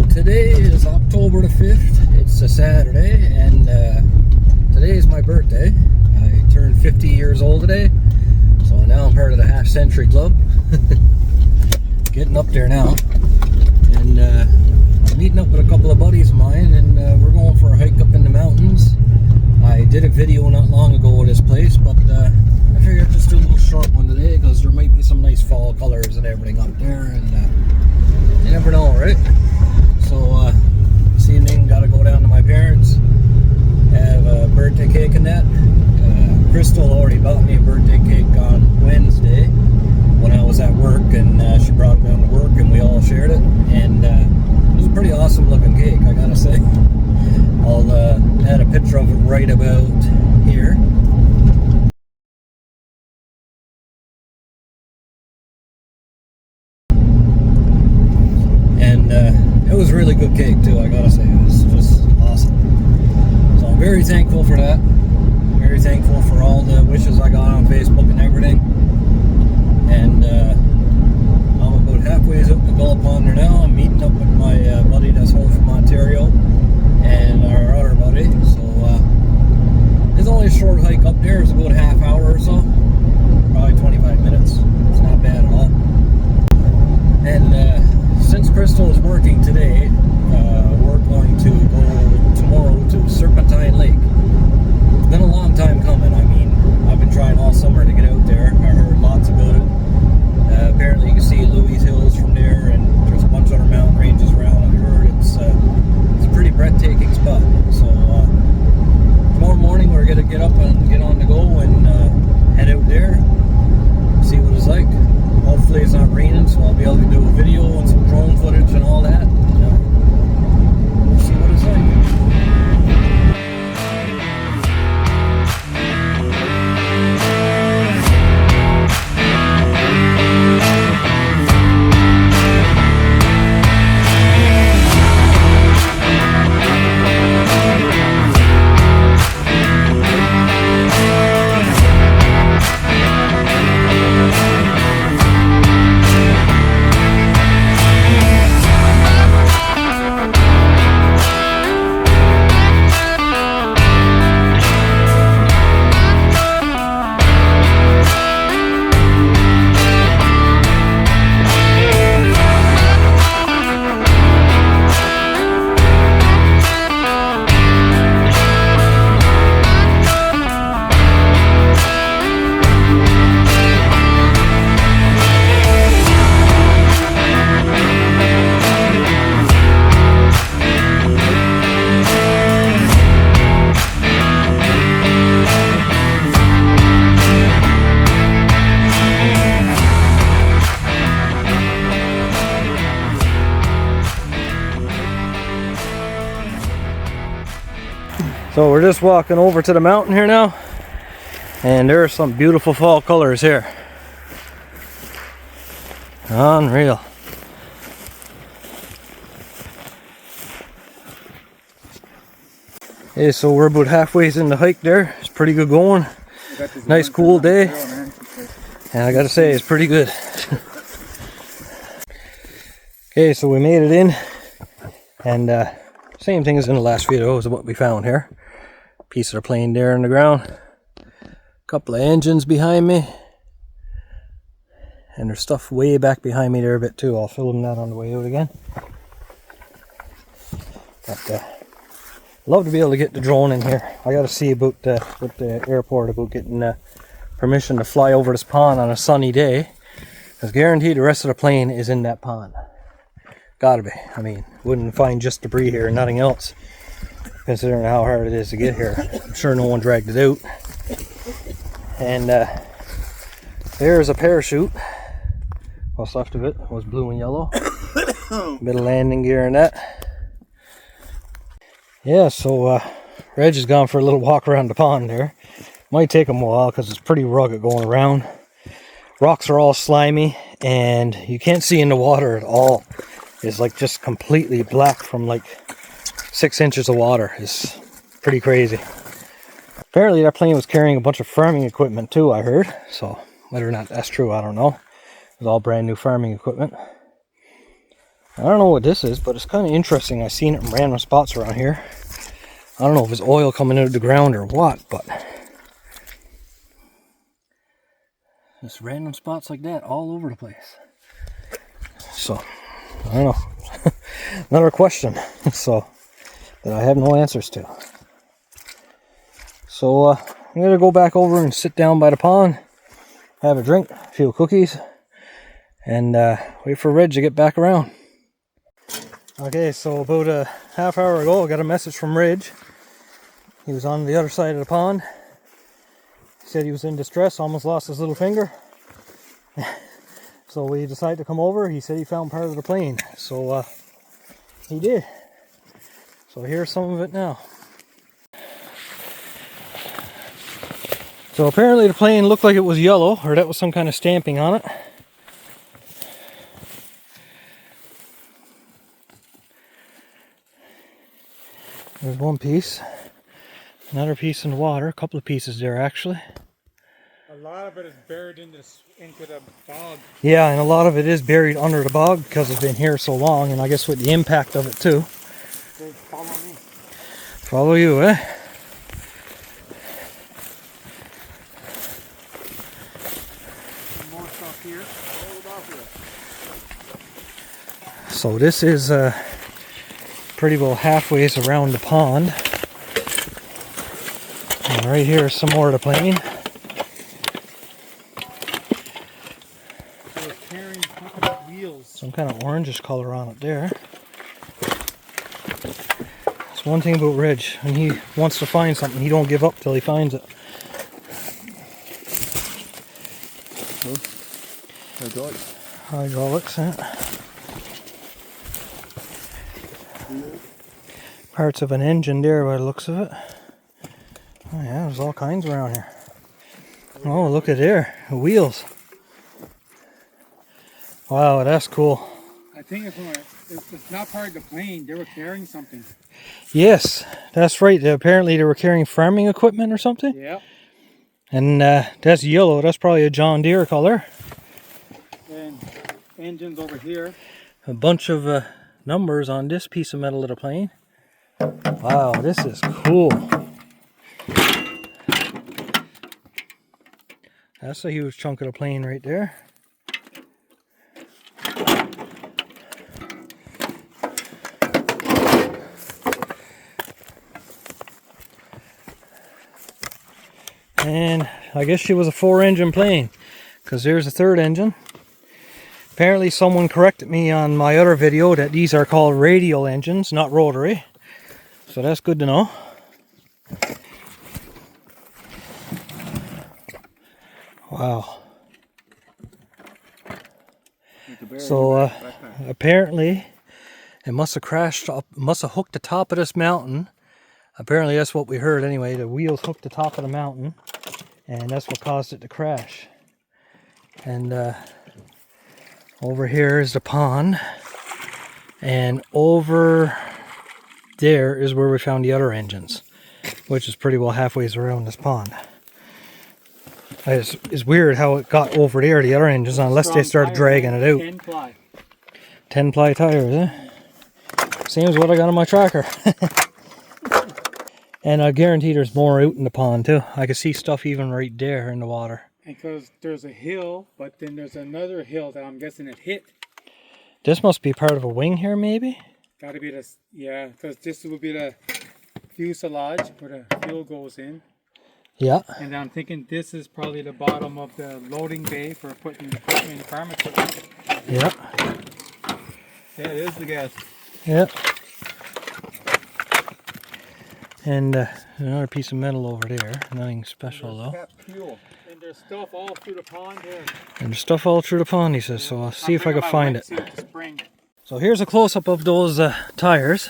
Today is October the 5th. It's a Saturday, and today is my birthday. I turned 50 years old today, so now I'm part of the Half Century Club. Getting up there now, and I'm meeting up with a couple of buddies of mine, and we're going for a hike up in the mountains. I did a video not long ago of this place, but I figured I'd just do a little short one today because there might be some nice fall colors and everything up there, and you never know, right? So this evening, got to go down to my parents, have a birthday cake and that. Crystal already bought me a birthday cake on Wednesday when I was at work, and she brought it down to work and we all shared it, and it was a pretty awesome looking cake, I gotta say. I'll add a picture of it right about here. And it was a really good cake too, I gotta say. It was just awesome. So I'm very thankful for that. Very thankful for all the wishes I got on Facebook and everything. And I'm about halfway up the Gulf Pond now. I'm meeting up with my buddy that's home from Ontario and our other buddy. So it's only a short hike up there. It's about a half hour or so. Probably 25 minutes. It's not bad at all. And since Crystal is working today, we're going to go tomorrow to Serpentine Lake. It's been a long time coming. I mean, I've been trying all summer to get out there. I heard lots about it. Apparently you can see Louis Hills from there, and there's a bunch of other mountain ranges around. I heard it's a pretty breathtaking spot. So tomorrow morning we're going to get up and get on the go and head out there, see what it's like. Hopefully it's not raining, so I'll be able to do a video and some drone footage and all that. We'll see what it's like. So we're just walking over to the mountain here now, and there are some beautiful fall colors here. Unreal. Okay, so we're about halfway in the hike there. It's pretty good going. Nice cool day. And I gotta say, it's pretty good. Okay, so we made it in, and same thing as in the last video is what we found here. Piece of the plane there on the ground. Couple of engines behind me. And there's stuff way back behind me there a bit too. I'll film that on the way out again. But love to be able to get the drone in here. I got to see about with the airport about getting permission to fly over this pond on a sunny day. Because guaranteed the rest of the plane is in that pond. Gotta be. I mean, wouldn't find just debris here and nothing else, considering how hard it is to get here. I'm sure no one dragged it out. And there's a parachute. What's left of it was blue and yellow. Bit of landing gear and that. Yeah, so Reg has gone for a little walk around the pond there. Might take him a while because it's pretty rugged going around. Rocks are all slimy, and you can't see in the water at all. It's like just completely black from like 6 inches of water. It's pretty crazy. Apparently that plane was carrying a bunch of farming equipment too, I heard. So whether or not that's true, I don't know. It was all brand new farming equipment. I don't know what this is, but it's kind of interesting. I've seen it in random spots around here. I don't know if it's oil coming out of the ground or what, but just random spots like that all over the place. So, I don't know. Another question, so that I have no answers to. So, I'm going to go back over and sit down by the pond, have a drink, a few cookies, and wait for Reg to get back around. Okay, so about a half hour ago, I got a message from Reg. He was on the other side of the pond. He said he was in distress, almost lost his little finger. So we decided to come over. He said he found part of the plane. So he did. So here's some of it now. So apparently the plane looked like it was yellow, or that was some kind of stamping on it. There's one piece. Another piece in the water. A couple of pieces there actually. A lot of it is buried into the bog. Yeah, and a lot of it is buried under the bog because it's been here so long, and I guess with the impact of it too. So follow me. Follow you, eh? Some more stuff here. So this is pretty well halfway around the pond. And right here is some more of the plane. So it's carrying coconut wheels. Some kind of orangish color on it there. That's one thing about Reg. When he wants to find something, he don't give up till he finds it. Hydraulics. Hydraulics, yeah. Parts of an engine there by the looks of it. Oh yeah, there's all kinds around here. Oh, look at there, the wheels. Wow, that's cool. I think it's not part of the plane. They were carrying something. Yes, that's right. Apparently they were carrying farming equipment or something. Yeah. And that's yellow. That's probably a John Deere color. And engines over here. A bunch of numbers on this piece of metal of the plane. Wow, this is cool. That's a huge chunk of the plane right there. And I guess she was a 4-engine plane, because there's a third engine. Apparently someone corrected me on my other video that these are called radial engines, not rotary. So that's good to know. Wow. So apparently it must have crashed up, must have hooked the top of this mountain. Apparently that's what we heard anyway. The wheels hooked the top of the mountain, and that's what caused it to crash. And over here is the pond, and over there is where we found the other engines, which is pretty well halfway around this pond. It's weird how it got over there, the other engines, unless they started dragging it out. 10-ply. 10-ply tires, eh? Same as what I got on my tracker. And I guarantee there's more out in the pond too. I can see stuff even right there in the water. Because there's a hill, but then there's another hill that I'm guessing it hit. This must be part of a wing here, maybe? Gotta be this, yeah, because this would be the fuselage where the fuel goes in. Yeah. And I'm thinking this is probably the bottom of the loading bay for putting equipment, farm equipment. Yeah. Yeah, it is the gas. Yeah. And another piece of metal over there. Nothing special though. Fuel. And there's stuff all through the pond there. And there's stuff all through the pond, he says, so I'll see if I can find it. So here's a close-up of those tires.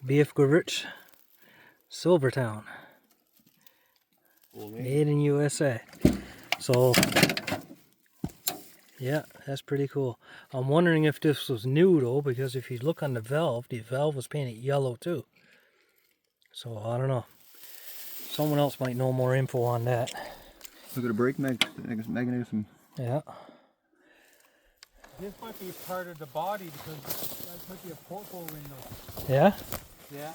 BF Goodrich, Silvertown. Made in USA. So, yeah, that's pretty cool. I'm wondering if this was new though, because if you look on the valve was painted yellow too. So, I don't know. Someone else might know more info on that. Look at the brake mechanism. Yeah. This might be part of the body because that might be a porthole window. Yeah? Yeah.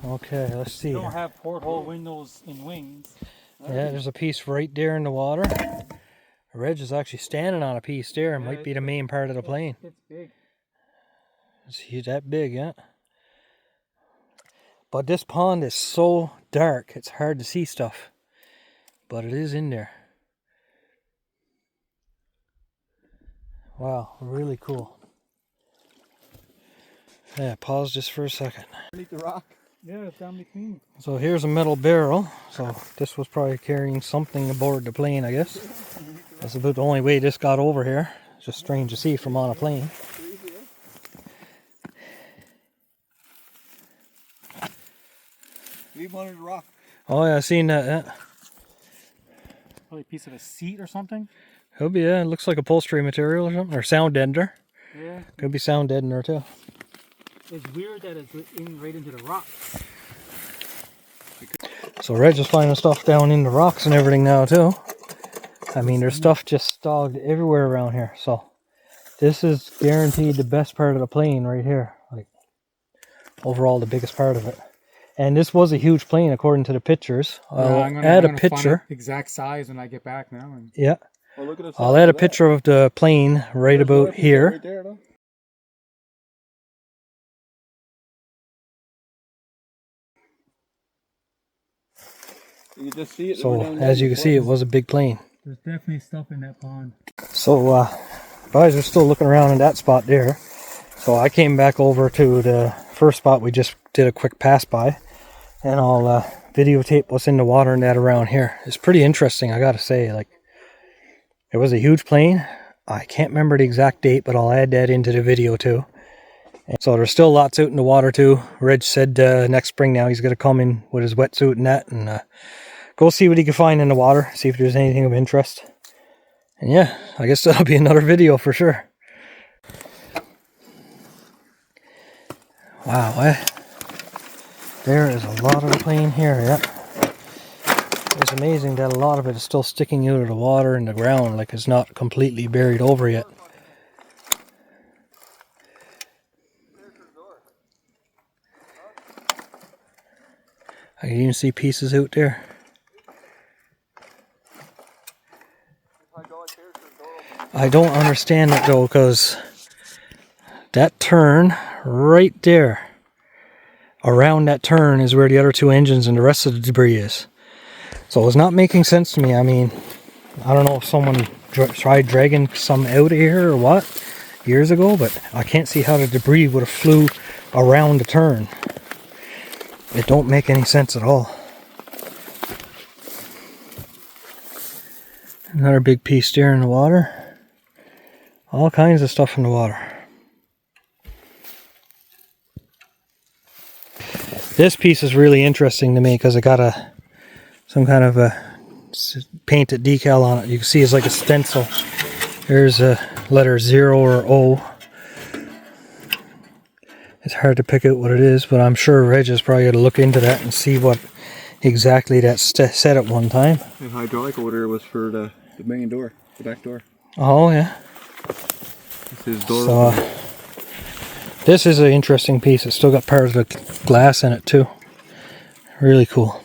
Okay, let's see. You don't have porthole windows in wings. Yeah, there's a piece right there in the water. Reg is actually standing on a piece there. It might be the main part of the plane. It's big. It's that big, yeah. But this pond is so dark, it's hard to see stuff. But it is in there. Wow, really cool. Yeah, pause just for a second. Underneath the rock. Yeah, it's down between. So here's a metal barrel. So this was probably carrying something aboard the plane, I guess. That's about the only way this got over here. It's just strange to see from on a plane. Leave under the rock. Oh yeah, I seen that. Yeah. Probably a piece of a seat or something. Could be, yeah. It looks like upholstery material or something. Or sound deadener. Yeah. Could be sound deadener too. It's weird that it's right into the rock. So Reg is finding stuff down in the rocks and everything now too. I mean, there's stuff just stogged everywhere around here. So this is guaranteed the best part of the plane right here. Like overall the biggest part of it. And this was a huge plane according to the pictures. I'll add a picture. Exact size when I get back now. And yeah. Well, look at I'll add a picture of the plane right about here. Right there, though. You can just see it. So as you can see, it was a big plane. there's definitely stuff in that pond. So guys are still looking around in that spot there. So I came back over to the first spot we just did a quick pass by. And I'll videotape what's in the water and that around here. It's pretty interesting, I gotta say. Like, it was a huge plane. I can't remember the exact date, but I'll add that into the video too. And so there's still lots out in the water too. Reg said next spring now he's gonna come in with his wetsuit and that and go see what he can find in the water, see if there's anything of interest. And yeah, I guess that'll be another video for sure. Wow, there is a lot of the plane here, yeah. It's amazing that a lot of it is still sticking out of the water and the ground, like it's not completely buried over yet. I can even see pieces out there. I don't understand it though, because that turn right there, around that turn is where the other two engines and the rest of the debris is. So it's not making sense to me. I mean, I don't know if someone tried dragging some out of here or what years ago, but I can't see how the debris would have flew around the turn. It don't make any sense at all. Another big piece there in the water. All kinds of stuff in the water. This piece is really interesting to me because it got some kind of a painted decal on it. You can see it's like a stencil. There's a letter 0 or O. It's hard to pick out what it is, but I'm sure Reg is probably going to look into that and see what exactly that said at one time. The hydraulic order was for the main door, the back door. Oh yeah. This is door. So this is an interesting piece. It's still got part of the glass in it too. Really cool.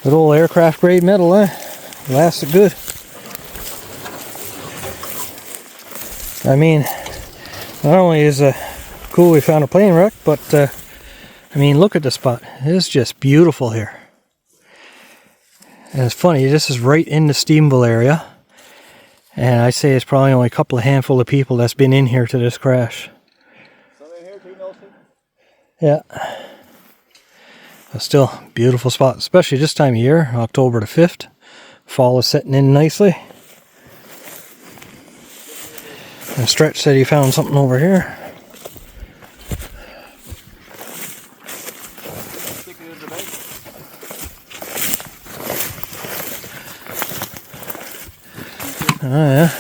Good old aircraft grade metal, eh? Lasted good. I mean, not only is it cool we found a plane wreck, but I mean, look at the spot. It's just beautiful here. And it's funny, this is right in the Stephenville area. And I say it's probably only a couple of handful of people that's been in here to this crash. Somebody here too, Nelson? Yeah. But still, beautiful spot, especially this time of year, October the 5th. Fall is setting in nicely. And Stretch said he found something over here. Oh yeah.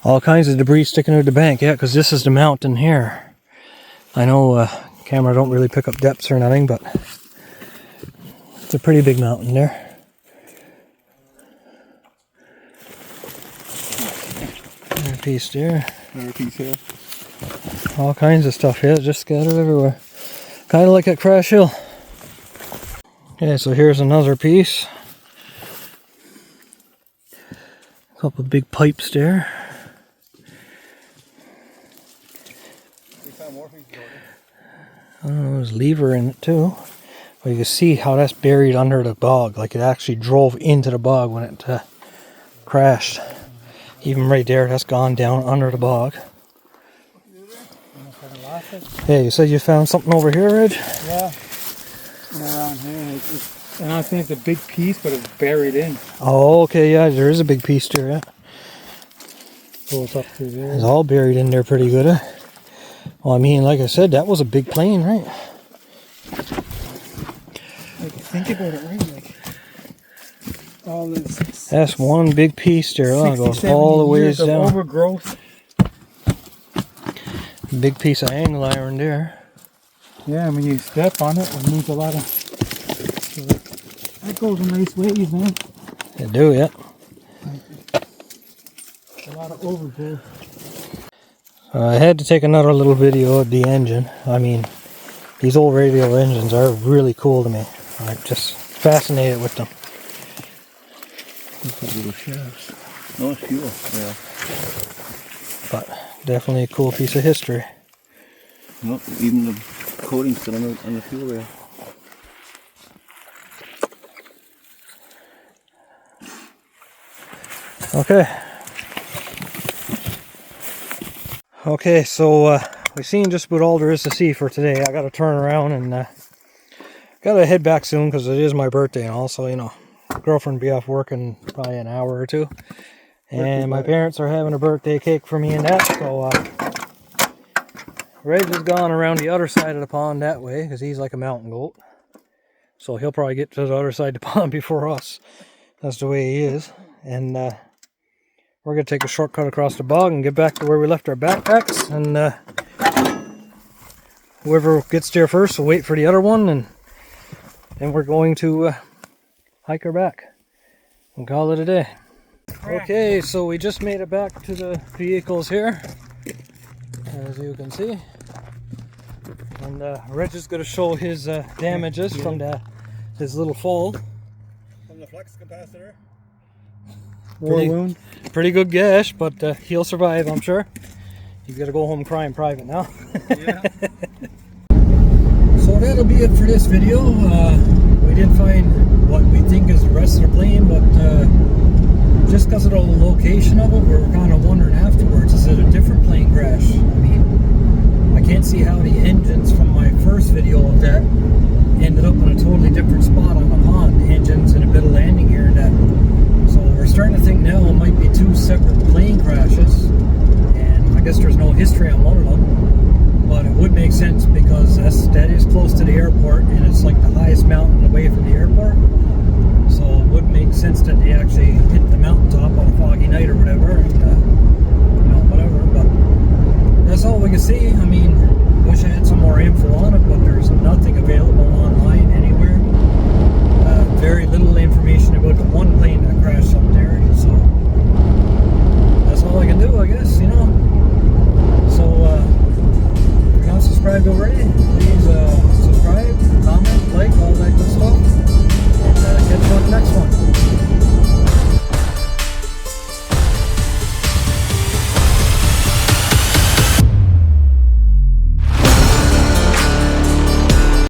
All kinds of debris sticking out the bank, yeah, because this is the mountain here. I know camera don't really pick up depths or nothing, but it's a pretty big mountain there. piece there. Another piece here. All kinds of stuff here, just scattered everywhere. Kind of like at Crash Hill. Okay, so here's another piece. A couple of big pipes there. I don't know, there's lever in it too. But you can see how that's buried under the bog. Like it actually drove into the bog when it crashed. Even right there, that's gone down under the bog. Yeah, you said you found something over here, Reg? Yeah. Around here. And I think it's a big piece, but it's buried in. Oh, okay, yeah, there is a big piece there, yeah. Goes up through there. It's all buried in there pretty good, Well, I mean, like I said, that was a big plane, right? Like, think about it, right? Like, all this. That's one big piece there. Oh, it goes all the ways down. Overgrowth. Big piece of angle iron there. Yeah, when you step on it, it moves a lot of. That goes a nice ways, man. They do, yeah. A lot of overgrowth. I had to take another little video of the engine. I mean, these old radial engines are really cool to me. I'm just fascinated with them. Little shafts. No, it's fuel. Yeah. But definitely a cool piece of history. Well, even the coating's still on the fuel there. Okay, so we've seen just about all there is to see for today. I gotta turn around and gotta head back soon because it is my birthday and also, you know, girlfriend will be off work in probably an hour or two. And my parents are having a birthday cake for me and that, so Reg has gone around the other side of the pond that way because he's like a mountain goat. So he'll probably get to the other side of the pond before us. That's the way he is. And we're going to take a shortcut across the bog and get back to where we left our backpacks. And whoever gets there first will wait for the other one. And then we're going to hike her back and call it a day. Okay, so we just made it back to the vehicles here, as you can see. And Reg is going to show his damages from his little fall. From the flex capacitor? Wound. Pretty good gash, but he'll survive, I'm sure. He's got to go home crying private now. Yeah. So that'll be it for this video. We didn't find what we think is the rest of the plane, but just because of the location of it, we were kind of wondering afterwards, is it a different plane crash? I mean, I can't see how the engines from my first video of that ended up in a totally different spot on the pond. The engines in a bit of landing here and that. So we're starting to think now it might be two separate plane crashes, and I guess there's no history on one of them, but it would make sense because that is close to the airport and it's like the highest mountain away from the airport. So it would make sense that they actually hit the mountaintop on a foggy night or whatever, and